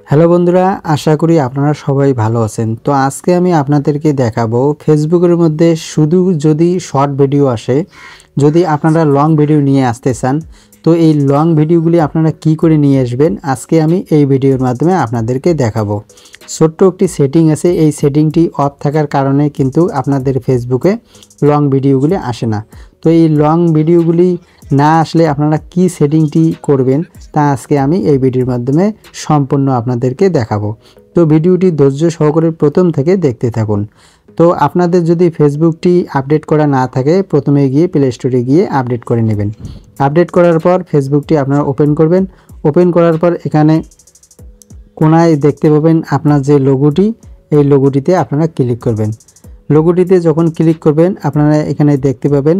Hello বন্ধুরা, আশা করি আপনারা সবাই ভালো আছেন। তো আজকে আমি আপনাদেরকে দেখাবো ফেসবুকের মধ্যে শুধু যদি শর্ট ভিডিও আসে, যদি আপনারা লং ভিডিও নিয়ে আসতে চান, তো এই লং ভিডিওগুলি আপনারা কি করে নিয়ে আসবেন আজকে আমি এই ভিডিওর মাধ্যমে আপনাদেরকে দেখাবো। ছোট্ট একটি সেটিং আছে, এই সেটিংটি অফ থাকার কারণে কিন্তু আপনাদের ফেসবুকে লং ভিডিওগুলি আসে না। তো এই লং ভিডিওগুলি না আসলে আপনারা কি সেটিংটি করবেন তা আজকে আমি এই ভিডিওর মাধ্যমে সম্পূর্ণ আপনাদেরকে দেখাবো। তো ভিডিওটি ধৈর্য সহকারে প্রথম থেকে দেখতে থাকুন। তো আপনাদের যদি ফেসবুকটি আপডেট করা না থাকে, প্রথমে গিয়ে প্লে স্টোরে গিয়ে আপডেট করে নেবেন। আপডেট করার পর ফেসবুকটি আপনারা ওপেন করবেন। ওপেন করার পর এখানে কোনায় দেখতে পাবেন আপনার যে লোগোটি, এই লোগোটিতে আপনারা ক্লিক করবেন। লোগোটিতে যখন ক্লিক করবেন আপনারা এখানে দেখতে পাবেন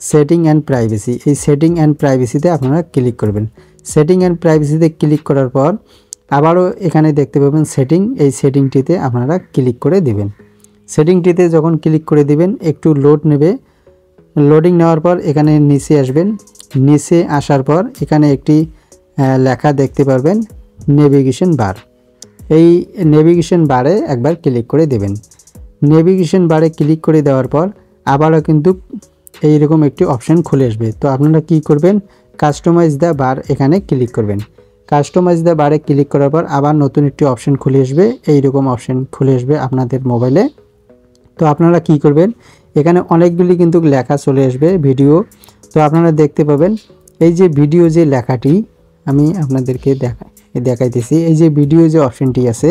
সেটিং অ্যান্ড প্রাইভেসি। এই সেটিং অ্যান্ড প্রাইভেসিতে আপনারা ক্লিক করবেন। সেটিং অ্যান্ড প্রাইভেসিতে ক্লিক করার পর আবারও এখানে দেখতে পাবেন সেটিং, এই সেটিংটিতে আপনারা ক্লিক করে দিবেন। সেটিংটিতে যখন ক্লিক করে দিবেন একটু লোড নেবে। লোডিং নেওয়ার পর এখানে নিচে আসবেন। নিচে আসার পর এখানে একটি লেখা দেখতে পারবেন নেভিগেশন বার। এই নেভিগেশন বারে একবার ক্লিক করে দেবেন। নেভিগেশন বারে ক্লিক করে দেওয়ার পর আবারও কিন্তু এইরকম একটি অপশন খুলে আসবে। তো আপনারা কি করবেন, কাস্টমাইজ দ্য বার এখানে ক্লিক করবেন। কাস্টমাইজ দ্য বারে ক্লিক করার পর আবার নতুন একটি অপশন খুলে আসবে, এইরকম অপশন খুলে আসবে আপনাদের মোবাইলে। তো আপনারা কি করবেন, এখানে অনেকগুলি কিন্তু লেখা চলে আসবে ভিডিও। তো আপনারা দেখতে পাবেন এই যে ভিডিও যে লেখাটি আমি আপনাদেরকে দেখাইতেছি, এই যে ভিডিও যে অপশনটি আছে,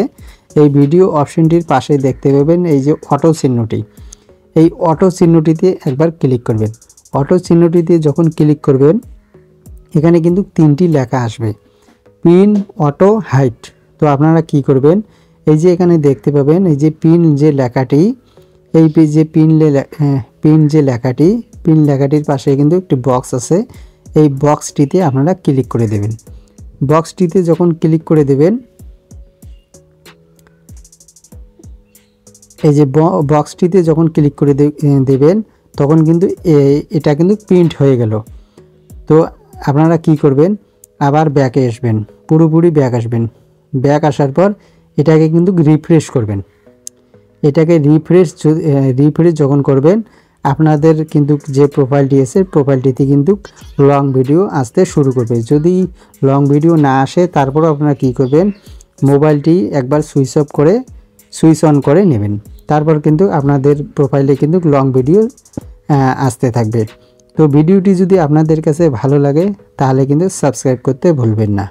এই ভিডিও অপশনটির পাশে দেখতে পাবেন এই যে অটো চিহ্নটি। এই অটো চিহ্নটিতে একবার ক্লিক করবেন। অটো চিহ্নটিতে যখন ক্লিক করবেন এখানে কিন্তু তিনটি লেখা আসবে, পিন, অটো, হাইট। তো আপনারা কি করবেন, এই যে এখানে দেখতে পাবেন এই যে পিন যে লেখাটি, এই যে পিন যে লেখাটি, পিন লেখাটির পাশে কিন্তু একটি বক্স আছে, এই বক্সটিতে আপনারা ক্লিক করে দেবেন। বক্সটিতে যখন ক্লিক করে দেবেন, এই যে বক্সটিতে যখন ক্লিক করে দেবেন তখন কিন্তু এটা কিন্তু প্রিন্ট হয়ে গেল। তো আপনারা কি করবেন, আবার ব্যাকে আসবেন, পুরোপুরি ব্যাক আসবেন। ব্যাক আসার পর এটাকে কিন্তু রিফ্রেশ করবেন। এটাকে রিফ্রেশ যখন করবেন আপনাদের কিন্তু যে প্রোফাইলটি আছে, প্রোফাইলটিতে কিন্তু লং ভিডিও আসতে শুরু করবে। যদি লং ভিডিও না আসে তারপরও আপনারা কি করবেন, মোবাইলটি একবার সুইচ অন করে নেবেন। তারপর কিন্তু আপনাদের প্রোফাইলে কিন্তু লং ভিডিও আসতে থাকবে। তো ভিডিওটি যদি আপনাদের কাছে ভালো লাগে তাহলে কিন্তু সাবস্ক্রাইব করতে ভুলবেন না।